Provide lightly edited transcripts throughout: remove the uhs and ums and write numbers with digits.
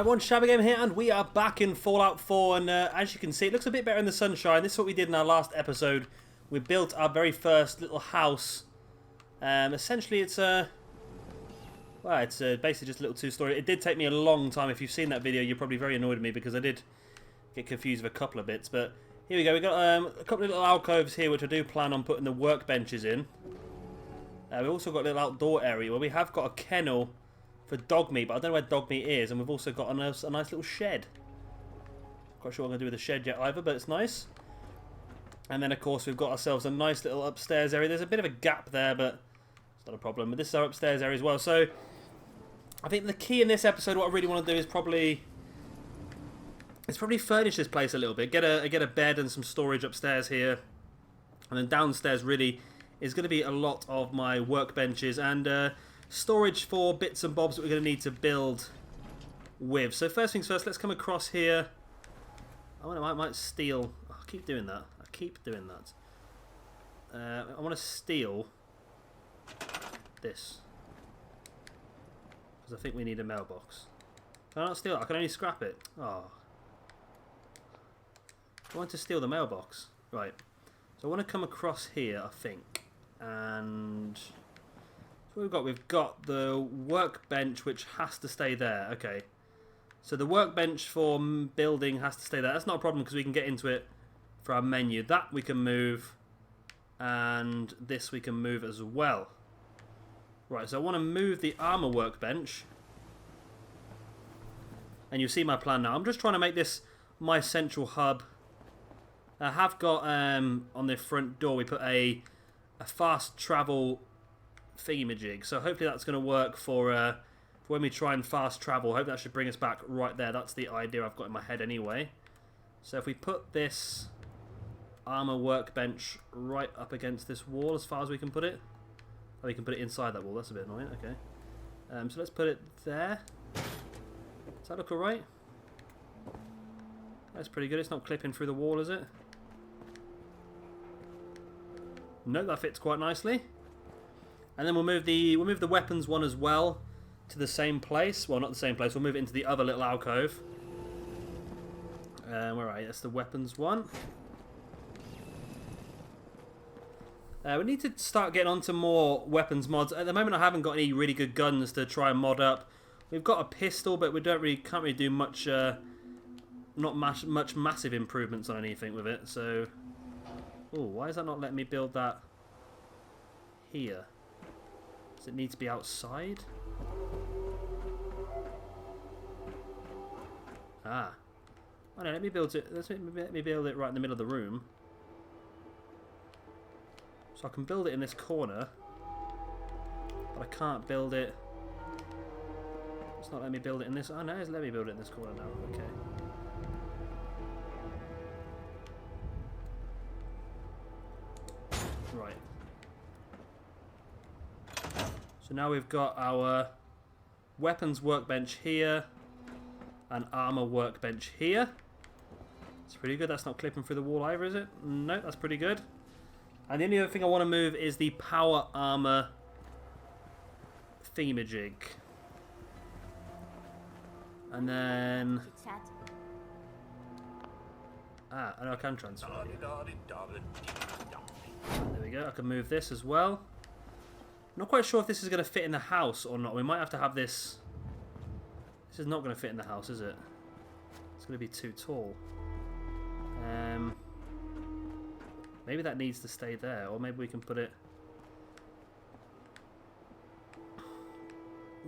Hi everyone, Shabby Game here, and we are back in Fallout 4, and as you can see, it looks a bit better in the sunshine. This is what we did in our last episode. We built our very first little house. Essentially, it's basically just a little two-story. It did take me a long time. If you've seen that video, you're probably very annoyed at me because I did get confused with a couple of bits. But here we go. We've got a couple of little alcoves here, which I do plan on putting the workbenches in. We've also got a little outdoor area where we have got a kennel for dog meat, but I don't know where dog meat is, and we've also got a nice little shed. Quite sure what I'm going to do with the shed yet either, but it's nice. And then, of course, we've got ourselves a nice little upstairs area. There's a bit of a gap there, but it's not a problem. But this is our upstairs area as well. So, I think the key in this episode, what I really want to do is probably furnish this place a little bit. Get a bed and some storage upstairs here. And then downstairs, really, is going to be a lot of my workbenches and storage for bits and bobs that we're going to need to build with. So first things first, let's come across here. I might steal. Oh, I keep doing that. I want to steal this because I think we need a mailbox. Can I not steal it? I can only scrap it. Oh. I want to steal the mailbox. Right. So I want to come across here, I think. And so we've got the workbench, which has to stay there. Okay, so the workbench for building has to stay there. That's not a problem because we can get into it for our menu. That we can move, and this we can move as well. Right, so I want to move the armor workbench, and you'll see my plan now. I'm just trying to make this my central hub. I have got on the front door we put a fast travel thingamajig, so hopefully that's going to work for when we try and fast travel. Hope that should bring us back right there. That's the idea I've got in my head anyway. So if we put this armor workbench right up against this wall as far as we can put it. Oh, we can put it inside that wall. That's a bit annoying. Okay. So let's put it there. Does that look alright? That's pretty good. It's not clipping through the wall, is it? No, that fits quite nicely. And then we'll move the weapons one as well to the same place. Well, not the same place. We'll move it into the other little alcove. Where are you? That's the weapons one. We need to start getting onto more weapons mods. At the moment, I haven't got any really good guns to try and mod up. We've got a pistol, but we can't really do much. Not much massive improvements on anything with it. So, oh, why is that not letting me build that here? Does it need to be outside? Ah. Oh no, let me build it. Let me build it right in the middle of the room. So I can build it in this corner. But I can't build it. It's not letting me build it in this. Oh no, it's letting me build it in this corner now. Okay. Right. So now we've got our weapons workbench here and armor workbench here. It's pretty good. That's not clipping through the wall either, is it? No, that's pretty good. And the only other thing I want to move is the power armor thingamajig. And then... Ah, I know I can transfer. There we go. I can move this as well. Not quite sure if this is going to fit in the house or not. We might have to have this... This is not going to fit in the house, is it? It's going to be too tall. Maybe that needs to stay there, or maybe we can put it...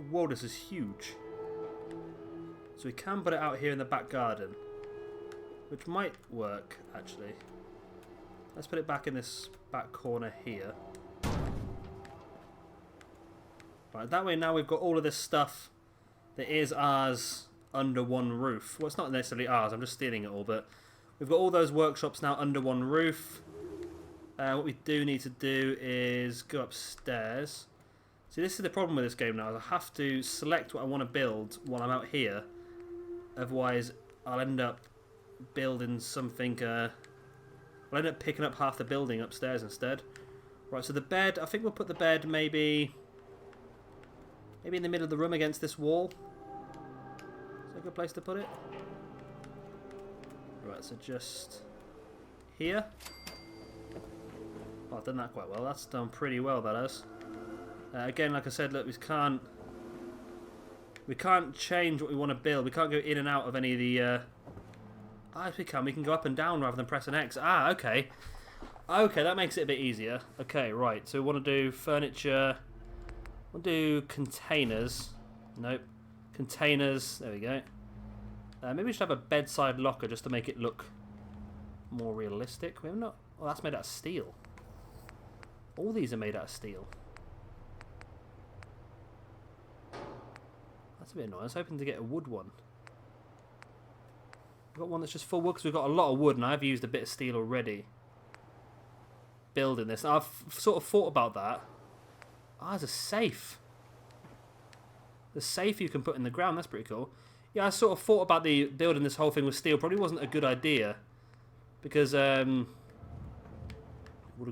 Whoa, this is huge. So we can put it out here in the back garden, which might work, actually. Let's put it back in this back corner here. Right, that way now we've got all of this stuff that is ours under one roof. Well, it's not necessarily ours, I'm just stealing it all, but we've got all those workshops now under one roof. What we do need to do is go upstairs. See, this is the problem with this game now. I have to select what I want to build while I'm out here. Otherwise, I'll end up building something... I'll end up picking up half the building upstairs instead. Right, so the bed, I think we'll put the bed maybe in the middle of the room against this wall. Is that good place to put it? Right, so just here. Oh, I've done that quite well. That's done pretty well, that has. Again, like I said, look, we can't change what we want to build. We can't go in and out of any of the... yes, we can. We can go up and down rather than press an X. Ah, okay. Okay, that makes it a bit easier. Okay, right. So we want to do furniture. We'll do containers. Nope. Containers. There we go. Maybe we should have a bedside locker just to make it look more realistic. We have not... Oh, that's made out of steel. All these are made out of steel. That's a bit annoying. I was hoping to get a wood one. We've got one that's just full wood because we've got a lot of wood and I've used a bit of steel already building this. Now, I've sort of thought about that. Ah, there's a safe. The safe you can put in the ground. That's pretty cool. Yeah, I sort of thought about the building this whole thing with steel. Probably wasn't a good idea because wooden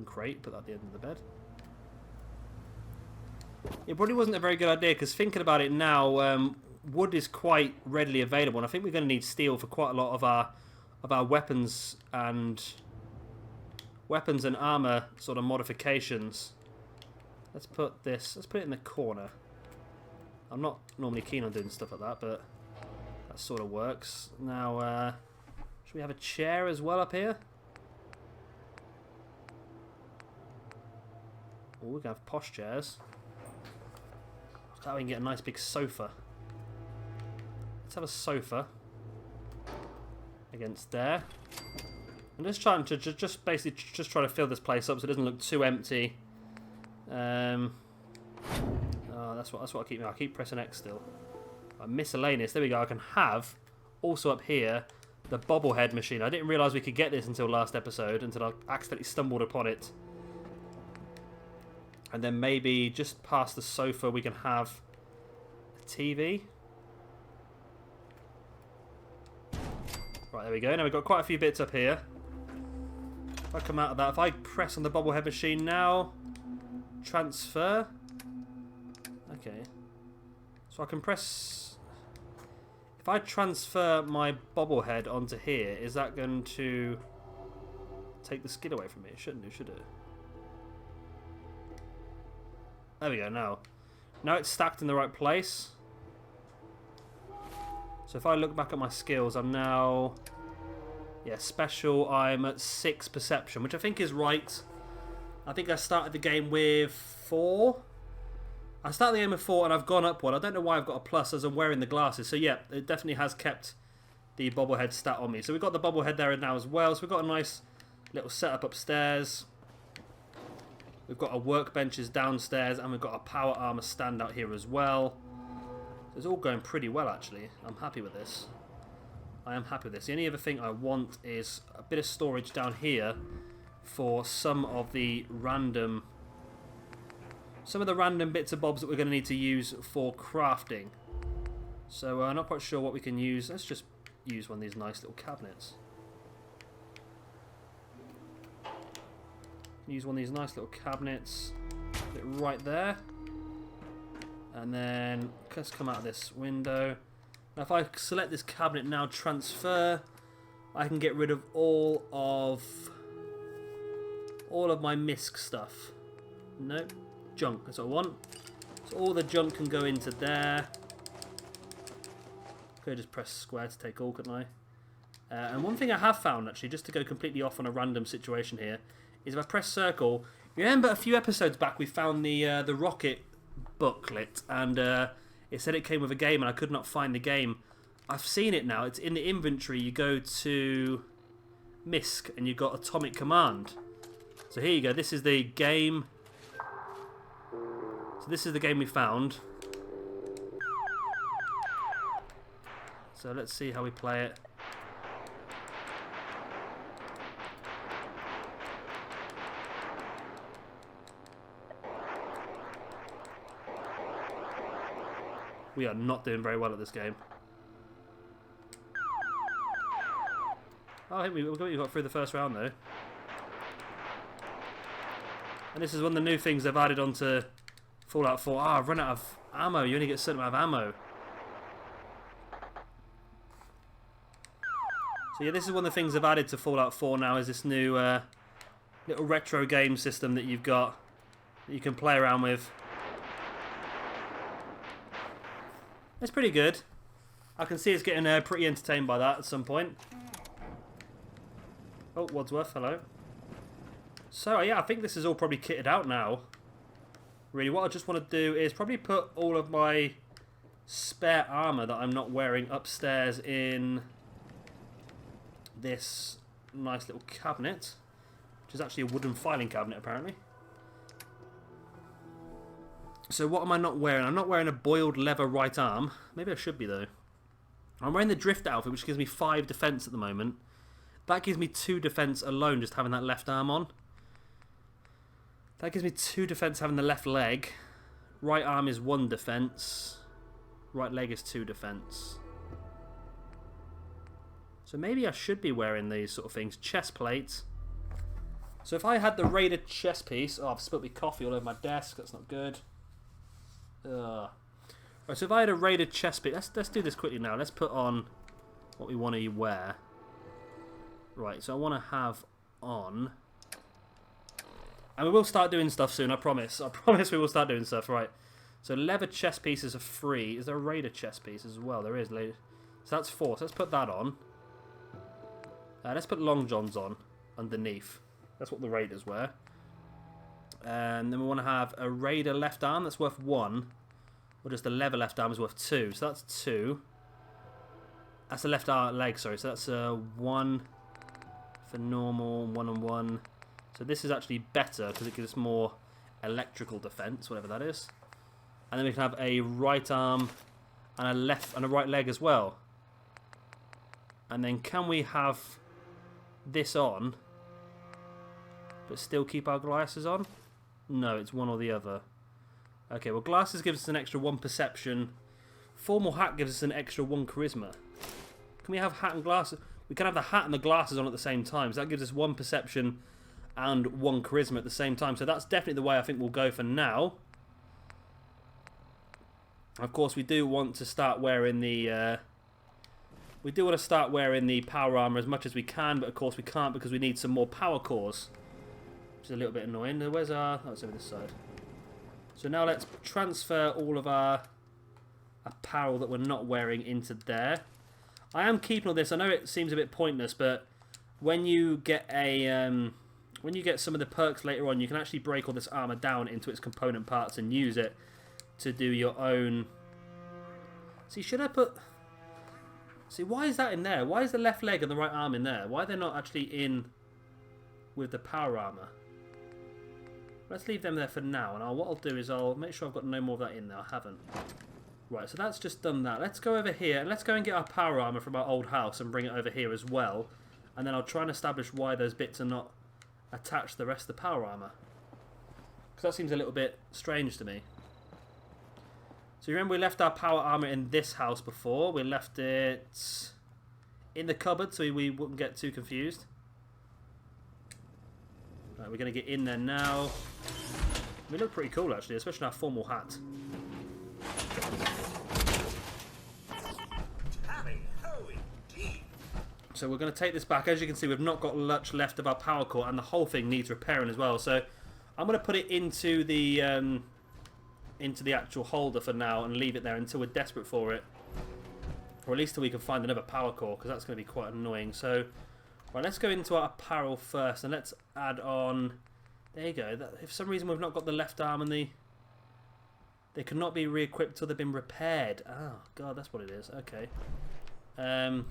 crate. Put that at the end of the bed. It probably wasn't a very good idea because thinking about it now, wood is quite readily available, and I think we're going to need steel for quite a lot of our weapons and armor sort of modifications. Let's put this. Let's put it in the corner. I'm not normally keen on doing stuff like that, but that sort of works. Now, should we have a chair as well up here? Oh, we can have posh chairs. That way we can get a nice big sofa. Let's have a sofa against there. I'm just trying to just basically try to fill this place up so it doesn't look too empty. Oh, that's what I keep. I keep pressing X still. Miscellaneous. There we go. I can have also up here the bobblehead machine. I didn't realise we could get this until last episode, until I accidentally stumbled upon it. And then maybe just past the sofa we can have a TV. Right, there we go. Now we've got quite a few bits up here. If I come out of that, if I press on the bobblehead machine now, transfer. Okay. So I can press... If I transfer my bobblehead onto here, is that going to take the skid away from me? It shouldn't do, should it? There we go, now. Now it's stacked in the right place. So if I look back at my skills, I'm now... Yeah, special, I'm at 6 perception, which I think is right. I think I started the game with 4. I started the game with 4 and I've gone up 1. I don't know why I've got a plus as I'm wearing the glasses. So yeah, it definitely has kept the bobblehead stat on me. So we've got the bobblehead there now as well. So we've got a nice little setup upstairs. We've got our workbenches downstairs and we've got a power armor stand out here as well. So it's all going pretty well actually. I'm happy with this. I am happy with this. The only other thing I want is a bit of storage down here for some of the random bits and bobs that we're going to need to use for crafting. So I'm not quite sure what we can use. Let's just use one of these nice little cabinets. Use one of these nice little cabinets. Put it right there. And then let's come out of this window. Now if I select this cabinet now, transfer, I can get rid of all of my misc stuff. Nope. Junk, that's what I want. So all the junk can go into there. Could just press square to take all, couldn't I? And one thing I have found actually, just to go completely off on a random situation here, is if I press circle, you remember a few episodes back we found the rocket booklet and it said it came with a game and I could not find the game. I've seen it now. It's in the inventory. You go to MISC and you've got Atomic Command. So here you go. This is the game. So this is the game we found. So let's see how we play it. We are not doing very well at this game. Oh, I think we got through the first round though. And this is one of the new things they've added onto Fallout 4. Ah, I've run out of ammo. You only get a certain amount of ammo. So yeah, this is one of the things I've added to Fallout 4 now, is this new little retro game system that you've got that you can play around with. It's pretty good. I can see it's getting pretty entertained by that at some point. Oh, Wadsworth, hello. So yeah, I think this is all probably kitted out now. Really, what I just want to do is probably put all of my spare armour that I'm not wearing upstairs in this nice little cabinet, which is actually a wooden filing cabinet apparently. So what am I not wearing? I'm not wearing a boiled leather right arm. Maybe I should be though. I'm wearing the drift outfit, which gives me 5 defense at the moment. That gives me 2 defense alone, just having that left arm on. That gives me 2 defense having the left leg. Right arm is 1 defense. Right leg is 2 defense. So maybe I should be wearing these sort of things. Chest plate. So if I had the Raider chest piece... Oh, I've spilt my coffee all over my desk. That's not good. Right, so if I had a Raider chest piece... Let's do this quickly now. Let's put on what we want to wear. Right, so I want to have on... And we will start doing stuff soon, I promise. I promise we will start doing stuff, right. So leather chest pieces are free. Is there a Raider chest piece as well? There is. So that's 4. So let's put that on. Let's put long johns on underneath. That's what the Raiders wear. And then we want to have a Raider left arm that's worth 1. Or just the leather left arm is worth 2. So that's 2. That's the left arm leg, sorry. So that's 1 for normal, 1 and 1. So this is actually better because it gives us more electrical defense, whatever that is. And then we can have a right arm and a left and a right leg as well. And then can we have this on but still keep our glasses on? No, it's one or the other. Okay, well glasses gives us an extra 1 perception. Formal hat gives us an extra 1 charisma. Can we have hat and glasses? We can have the hat and the glasses on at the same time. So that gives us 1 perception and 1 charisma at the same time. So that's definitely the way I think we'll go for now. Of course, we do want to start wearing the... we do want to start wearing the power armor as much as we can, but of course we can't because we need some more power cores, which is a little bit annoying. Where's our... Oh, it's over this side. So now let's transfer all of our apparel that we're not wearing into there. I am keeping all this. I know it seems a bit pointless, but when you get a... when you get some of the perks later on, you can actually break all this armor down into its component parts and use it to do your own... See, should I put... See, why is that in there? Why is the left leg and the right arm in there? Why are they not actually in with the power armor? Let's leave them there for now. And what I'll do is I'll make sure I've got no more of that in there. I haven't. Right, so that's just done that. Let's go over here and let's go and get our power armor from our old house and bring it over here as well. And then I'll try and establish why those bits are not attached to the rest of the power armor. Because that seems a little bit strange to me. So you remember we left our power armor in this house before. We left it in the cupboard so we wouldn't get too confused. Right, we're going to get in there now. We look pretty cool actually, especially our formal hat. So we're going to take this back. As you can see, we've not got much left of our power core and the whole thing needs repairing as well. So I'm going to put it into the actual holder for now and leave it there until we're desperate for it. Or at least till we can find another power core, because that's going to be quite annoying. So, right, let's go into our apparel first and let's add on... There you go. If for some reason we've not got the left arm and they cannot be re-equipped till they've been repaired. Oh, God, that's what it is. Okay. So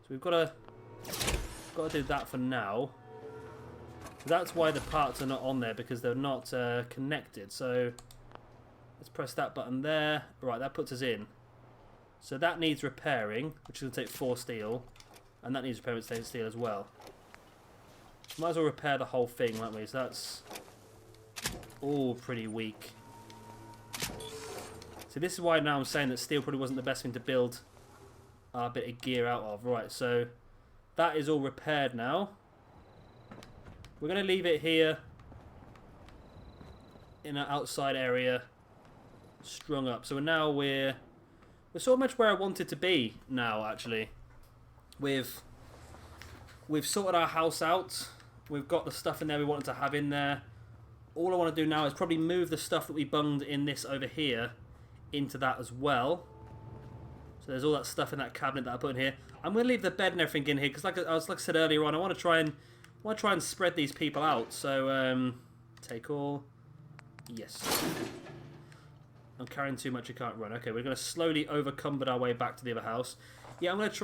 we've got to do that for now. That's why the parts are not on there, because they're not connected. So let's press that button there. Right, that puts us in. So that needs repairing, which is going to take 4 steel. And that needs repairing with steel as well. Might as well repair the whole thing, won't we? So that's all pretty weak. So this is why now I'm saying that steel probably wasn't the best thing to build our bit of gear out of. Right, so that is all repaired now. We're going to leave it here in our outside area strung up. So now we're we're sort of much where I wanted to be now, actually. We've sorted our house out. We've got the stuff in there we wanted to have in there. All I want to do now is probably move the stuff that we bunged in this over here into that as well. So there's all that stuff in that cabinet that I put in here. I'm going to leave the bed and everything in here because, like I said earlier on, I want to try and spread these people out. So take all. Yes. I'm carrying too much. You can't run. Okay, we're going to slowly overcumber our way back to the other house. Yeah, I'm going to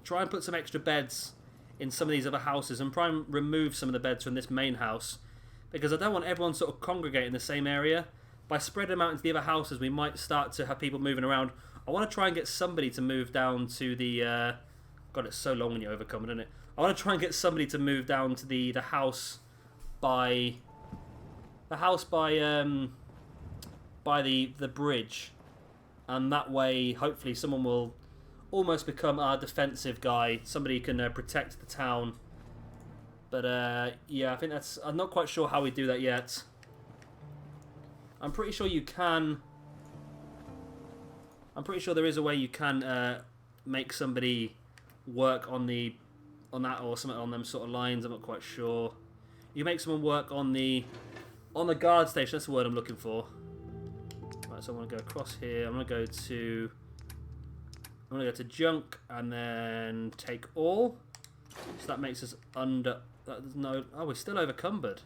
try and put some extra beds in some of these other houses and try and remove some of the beds from this main house because I don't want everyone sort of congregating in the same area. By spreading them out into the other houses, we might start to have people moving around. I want to try and get somebody to move down to the... God, it's so long when you overcome it, isn't it? I want to try and get somebody to move down to the house by... The house by the bridge. And that way, hopefully, someone will almost become our defensive guy. Somebody can protect the town. But, yeah, I think that's... I'm not quite sure how we do that yet. I'm pretty sure you can... I'm pretty sure there is a way you can make somebody work on that or something on them sort of lines. I'm not quite sure. You make someone work on the guard station. That's the word I'm looking for. Right, so I want to go across here. I'm going to go to junk and then take all. So that makes us under. No, oh, we're still overcumbered.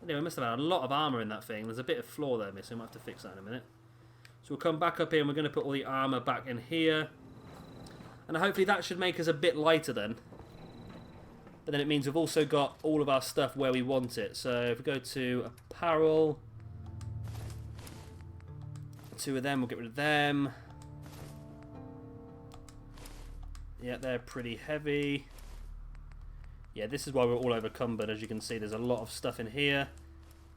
Anyway, we must have had a lot of armour in that thing. There's a bit of floor there missing. We'll have to fix that in a minute. So we'll come back up here and we're going to put all the armour back in here. And hopefully that should make us a bit lighter then. But then it means we've also got all of our stuff where we want it. So if we go to apparel, 2 of them, we'll get rid of them. Yeah, they're pretty heavy. Yeah, this is why we're all overcumbered. As you can see, there's a lot of stuff in here.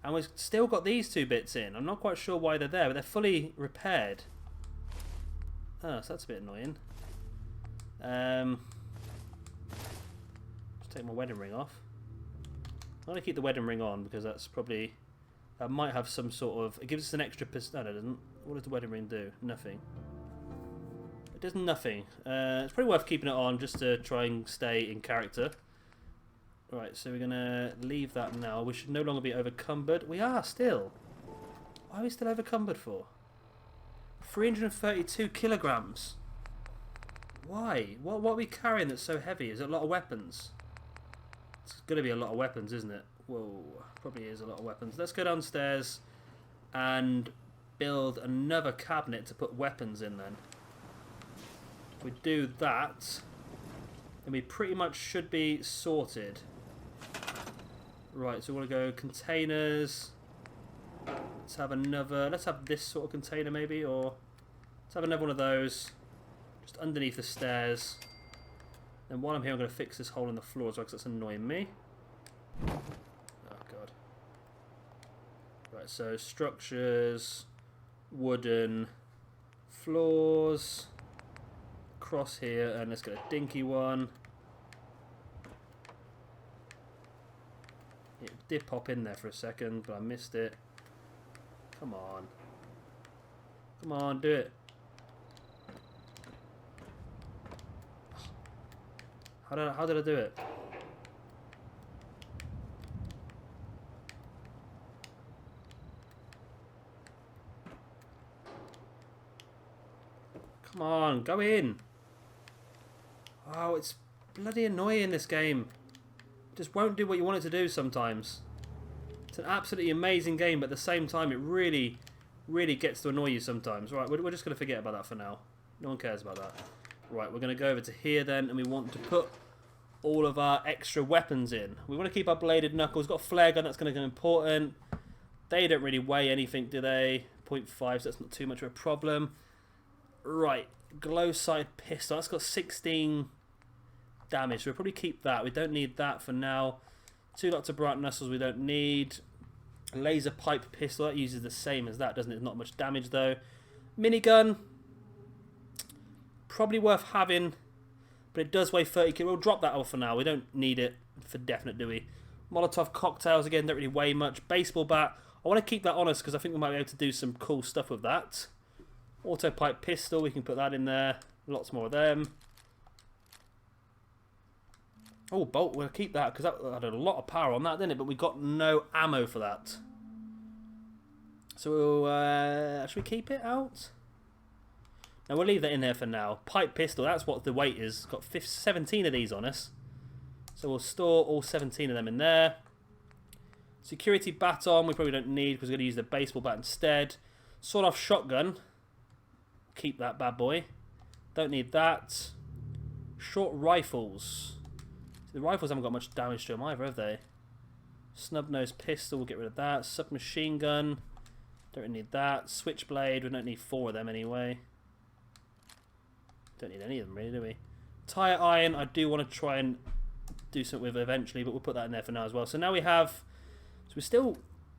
And we've still got these 2 bits in. I'm not quite sure why they're there, but they're fully repaired. Oh, so that's a bit annoying. Just take my wedding ring off. I'm going to keep the wedding ring on because that's probably... That might have some sort of... It gives us an extra... No, it doesn't. What does the wedding ring do? Nothing. It does nothing. It's probably worth keeping it on just to try and stay in character. Right, so we're going to leave that now. We should no longer be overcumbered. We are still. Why are we still overcumbered for? 332 kilograms. Why? What are we carrying that's so heavy? Is it a lot of weapons? It's going to be a lot of weapons, isn't it? Whoa, probably is a lot of weapons. Let's go downstairs and build another cabinet to put weapons in then. If we do that, then we pretty much should be sorted. Right, so we want to go containers. Let's have another... Let's have this sort of container maybe, or... Let's have another one of those. Just underneath the stairs. And while I'm here, I'm going to fix this hole in the floor as well, because that's annoying me. Oh, God. Right, so structures, wooden, floors, across here, and let's get a dinky one. It did pop in there for a second, but I missed it. Come on. Come on, do it. How did I do it? Come on, go in. Oh, it's bloody annoying, this game. It just won't do what you want it to do sometimes. It's an absolutely amazing game, but at the same time, it really, really gets to annoy you sometimes. Right, we're just going to forget about that for now. No one cares about that. Right, we're going to go over to here then, and we want to put all of our extra weapons in. We want to keep our bladed knuckles. Got a flare gun, that's going to be important. They don't really weigh anything, do they? 0.5, so that's not too much of a problem. Right, glow sight pistol. That's got 16 damage, so we'll probably keep that. We don't need that for now. 2 lots of bright muscles we don't need. Laser pipe pistol, that uses the same as that, doesn't it? It's not much damage though. Minigun, probably worth having, but it does weigh 30 kg. We'll drop that off for now. We don't need it for definite, do we? Molotov cocktails, again, don't really weigh much. Baseball bat, I want to keep that on us because I think we might be able to do some cool stuff with that. Auto pipe pistol, we can put that in there. Lots more of them. Oh, bolt, we'll keep that because that had a lot of power on that, didn't it? But we got no ammo for that. So should we keep it out? Now we'll leave that in there for now. Pipe pistol, that's what the weight is. Got 17 of these on us. So we'll store all 17 of them in there. Security baton, we probably don't need because we're going to use the baseball bat instead. Sawed-off shotgun. Keep that bad boy. Don't need that. Short rifles. The rifles haven't got much damage to them either, have they? Snub-nosed pistol, we'll get rid of that. Submachine gun. Don't really need that. Switchblade, we don't need 4 of them anyway. Don't need any of them really, do we? Tire iron, I do want to try and do something with eventually, but we'll put that in there for now as well. So now we have... So we're still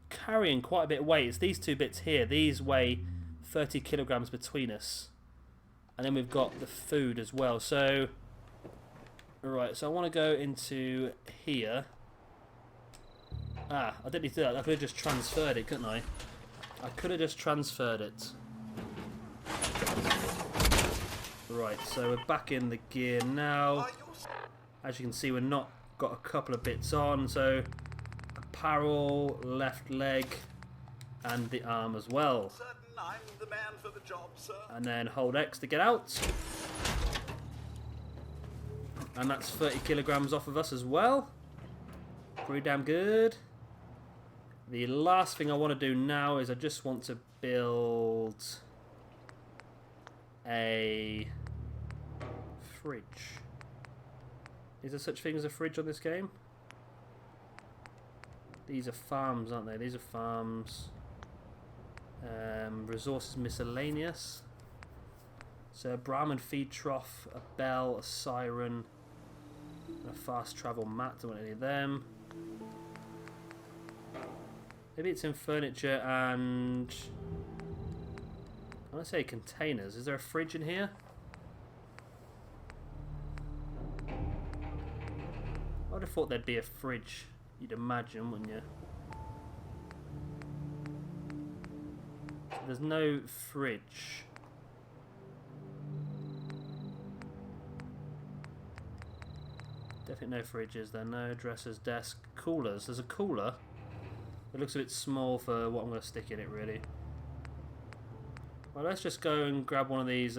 carrying quite a bit of weight. It's these 2 bits here. These weigh 30 kilograms between us. And then we've got the food as well. So... Alright, so I want to go into here. Ah, I didn't need to do that. I could have just transferred it, couldn't I? I could have just transferred it. Right, so we're back in the gear now. As you can see, we're not got a couple of bits on. So, apparel, left leg, and the arm as well. I'm the man for the job, sir. And then hold X to get out. And that's 30 kilograms off of us as well. Pretty damn good. The last thing I want to do now is I just want to build a fridge. Is there such thing as a fridge on this game? These are farms, aren't they? These are farms. Resources miscellaneous. So a Brahmin feed trough, a bell, a siren, and a fast travel mat. Don't want any of them. Maybe it's in furniture and... I want to say containers. Is there a fridge in here? I would have thought there'd be a fridge. You'd imagine, wouldn't you? So there's no fridge. Definitely no fridges there. No dressers, desk, coolers. There's a cooler. It looks a bit small for what I'm going to stick in it, really. Well, let's just go and grab one of these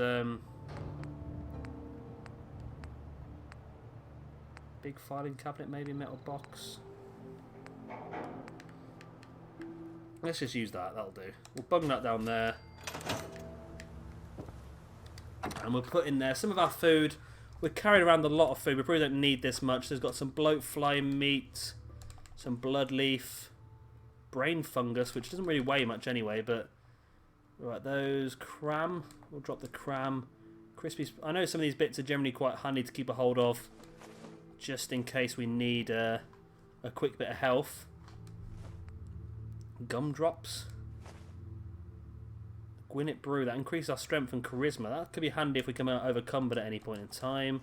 big filing cabinet, maybe metal box. Let's just use that, that'll do. We'll bung that down there. And we'll put in there some of our food. We're carrying around a lot of food. We probably don't need this much. There's got some bloat fly meat, some blood leaf, brain fungus, which doesn't really weigh much anyway, but... Right, those cram. We'll drop the cram. Crispy... I know some of these bits are generally quite handy to keep a hold of, just in case we need a quick bit of health. Gumdrops. Gwynnet brew. That increases our strength and charisma. That could be handy if we come out overcumbered at any point in time.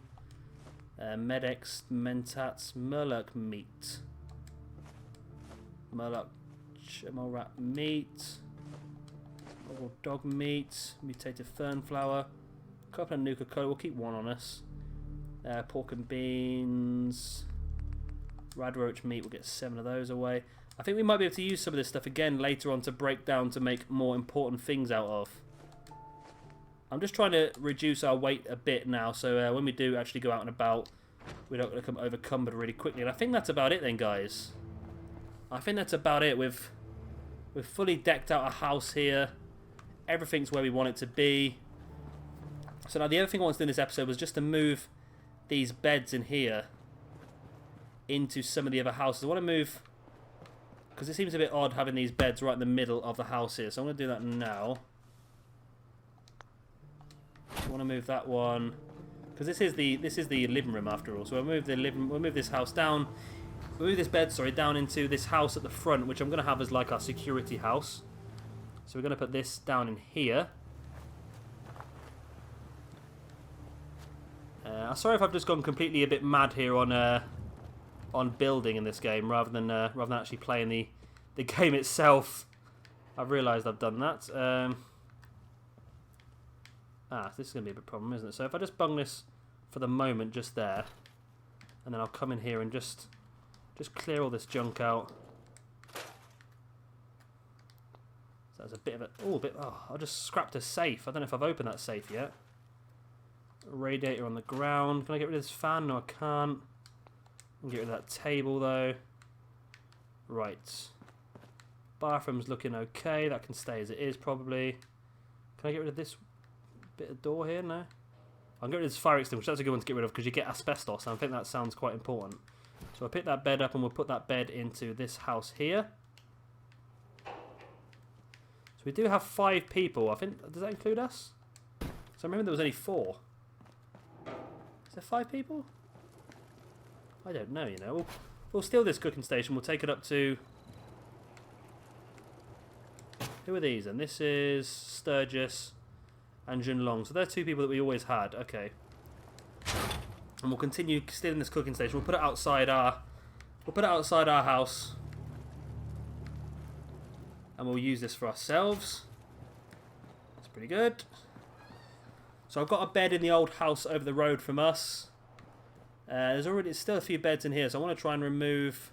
Medex, mentats, murloc meat. Murloc rat meat. Dog meat, mutated fern flour, a couple of Nuka-Cola, we'll keep one on us. Pork and beans, radroach meat, we'll get 7 of those away. I think we might be able to use some of this stuff again later on to break down to make more important things out of. I'm just trying to reduce our weight a bit now, so when we do actually go out and about, we're not going to come overcumbered really quickly. And I think that's about it then, guys. I think that's about it. We've fully decked out a house here. Everything's where we want it to be. So now the other thing I wanted to do in this episode was just to move these beds in here into some of the other houses. I want to move, because it seems a bit odd having these beds right in the middle of the house here. So I'm going to do that now. I want to move that one, because this is the living room after all. So we'll move this house down. We'll move this bed, sorry, down into this house at the front, which I'm going to have as like our security house. So we're going to put this down in here. Sorry if I've just gone completely a bit mad here on building in this game rather than actually playing the game itself I've realised I've done that. This is going to be a bit problem, isn't it? So if I just bung this for the moment just there, and then I'll come in here and just clear all this junk out. So that's a bit of a... I just scrapped a safe. I don't know if I've opened that safe yet. Radiator on the ground. Can I get rid of this fan? No, I can't. I can get rid of that table, though. Right. Bathroom's looking okay. That can stay as it is, probably. Can I get rid of this bit of door here? No. I'll get rid of this fire extinguisher. That's a good one to get rid of because you get asbestos. And I think that sounds quite important. So I'll pick that bed up and we'll put that bed into this house here. So we do have 5 people. I think, does that include us? So I remember there was only 4. Is there 5 people? I don't know, you know. We'll steal this cooking station. We'll take it up to... Who are these then? This is Sturgis and Junlong. So they're 2 people that we always had. Okay. And we'll continue stealing this cooking station. We'll put it outside our... house. And we'll use this for ourselves. That's pretty good. So I've got a bed in the old house over the road from us. There's still a few beds in here, so I want to try and remove...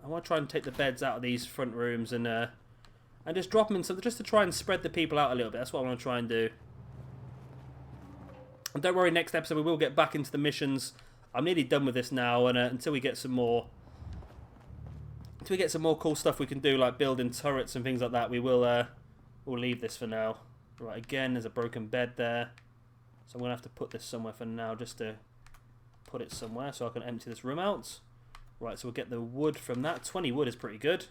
I want to try and take the beds out of these front rooms and just drop them in, just to try and spread the people out a little bit. That's what I want to try and do. And don't worry, next episode we will get back into the missions. I'm nearly done with this now, and until we get some more... Until we get some more cool stuff we can do, like building turrets and things like that, we'll leave this for now. Right, again, there's a broken bed there. So I'm going to have to put this somewhere for now, just to put it somewhere so I can empty this room out. Right, so we'll get the wood from that. 20 wood is pretty good.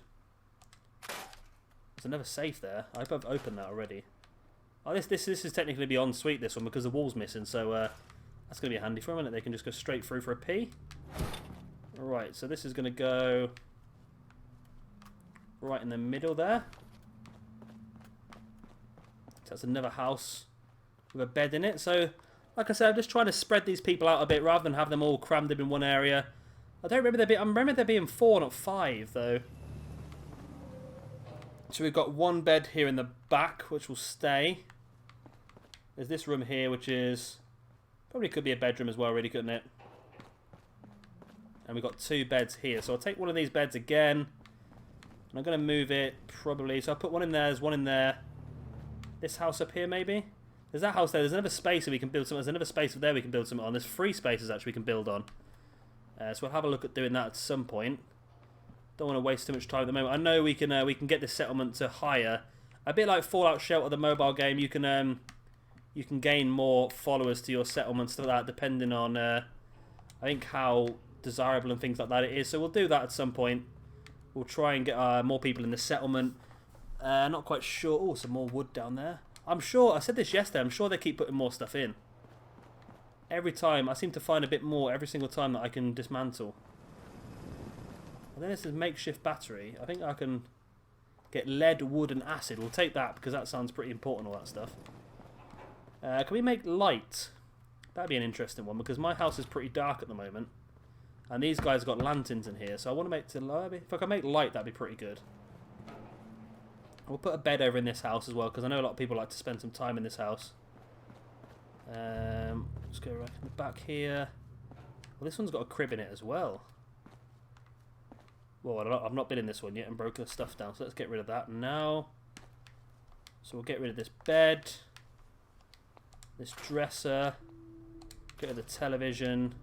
There's another safe there. I hope I've opened that already. Oh, this is technically beyond suite, this one, because the wall's missing. So that's going to be handy for a minute. They can just go straight through for a pee. Right, so this is going to go right in the middle there. So that's another house with a bed in it. So, like I said, I'm just trying to spread these people out a bit rather than have them all crammed in one area. I remember there being 4, not 5, though. So we've got 1 bed here in the back, which will stay. There's this room here, which is... Probably could be a bedroom as well, really, couldn't it? And we've got 2 beds here. So I'll take one of these beds again. And I'm going to move it, probably. So I'll put one in there, there's one in there. This house up here, maybe? There's that house there. There's another space that we can build something. There's another space there we can build something on. There's 3 spaces, actually, we can build on. So we'll have a look at doing that at some point. Don't want to waste too much time at the moment. I know we can get this settlement to higher. A bit like Fallout Shelter, the mobile game. You can gain more followers to your settlement, stuff like that, depending on I think how desirable and things like that it is. So we'll do that at some point. We'll try and get more people in the settlement. Not quite sure. Oh, some more wood down there. I'm sure, I said this yesterday, I'm sure they keep putting more stuff in. Every time, I seem to find a bit more every single time that I can dismantle. And then this is makeshift battery. I think I can get lead, wood and acid. We'll take that because that sounds pretty important, all that stuff. Can we make light? That'd be an interesting one because my house is pretty dark at the moment. And these guys got lanterns in here, so I want to make it... If I can make light, that'd be pretty good. We'll put a bed over in this house as well, because I know a lot of people like to spend some time in this house. Let's go right in the back here. Well, this one's got a crib in it as well. Well, I've not been in this one yet and broken the stuff down, so let's get rid of that now. So we'll get rid of this bed, this dresser, get rid of the television,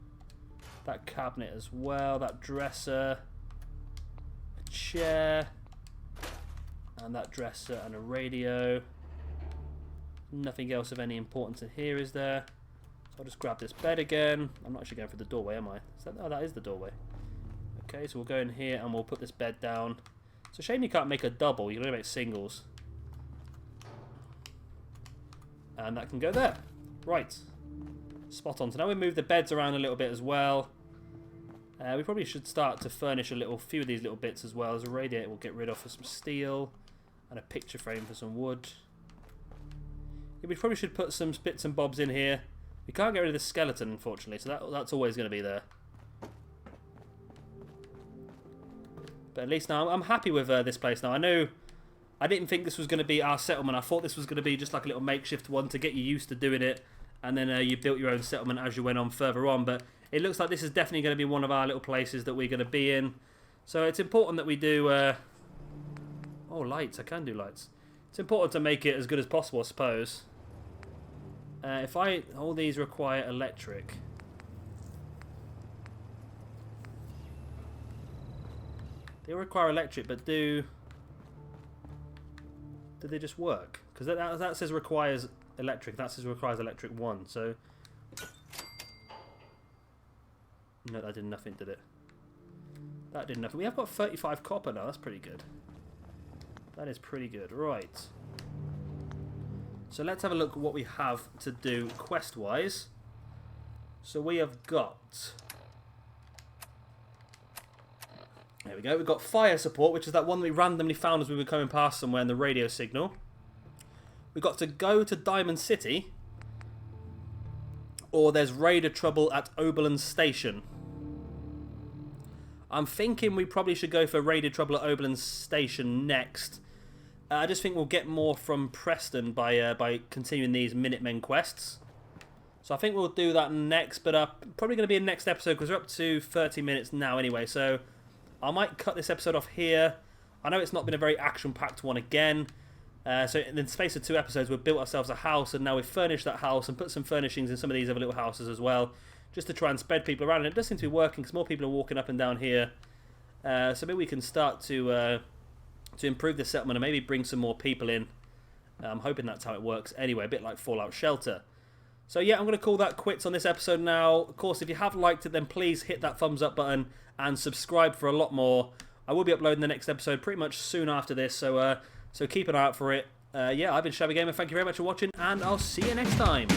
that cabinet as well, that dresser, a chair, and that dresser and a radio. Nothing else of any importance in here, is there? So I'll just grab this bed again. I'm not actually going for the doorway, am I? Oh, that is the doorway. Okay, so we'll go in here and we'll put this bed down. It's a shame you can't make a double. You can only make singles. And that can go there. Right. Spot on. So now we move the beds around a little bit as well. We probably should start to furnish a few of these little bits as well. There's a radiator we'll get rid of for some steel. And a picture frame for some wood. Yeah, we probably should put some bits and bobs in here. We can't get rid of the skeleton, unfortunately, so that's always going to be there. But at least now I'm happy with this place now. I know I didn't think this was going to be our settlement. I thought this was going to be just like a little makeshift one to get you used to doing it. And then you built your own settlement as you went on further on. But it looks like this is definitely going to be one of our little places that we're going to be in. So it's important that we do... Oh, lights. I can do lights. It's important to make it as good as possible, I suppose. If I... All these require electric. They require electric, but do they just work? Because that says requires electric. That says requires electric 1. So no, that did nothing, did it? That did nothing. We have got 35 copper now. That's pretty good. That is pretty good. Right. So let's have a look at what we have to do quest-wise. So we have got... There we go. We've got fire support, which is that one that we randomly found as we were coming past somewhere in the radio signal. We've got to go to Diamond City. Or there's raider trouble at Oberlin Station. I'm thinking we probably should go for raider trouble at Oberlin Station next. I just think we'll get more from Preston by continuing these Minutemen quests. So I think we'll do that next, but probably going to be in next episode because we're up to 30 minutes now anyway. So I might cut this episode off here. I know it's not been a very action-packed one again. So in the space of 2 episodes, we've built ourselves a house, and now we've furnished that house and put some furnishings in some of these other little houses as well, just to try and spread people around. And it does seem to be working because more people are walking up and down here. So maybe we can start to improve the settlement and maybe bring some more people in. I'm hoping that's how it works anyway, a bit like Fallout Shelter. So yeah, I'm going to call that quits on this episode now. Of course, if you have liked it, then please hit that thumbs up button and subscribe for a lot more. I will be uploading the next episode pretty much soon after this, so keep an eye out for it. Yeah, I've been Shabby Gamer. Thank you very much for watching, and I'll see you next time.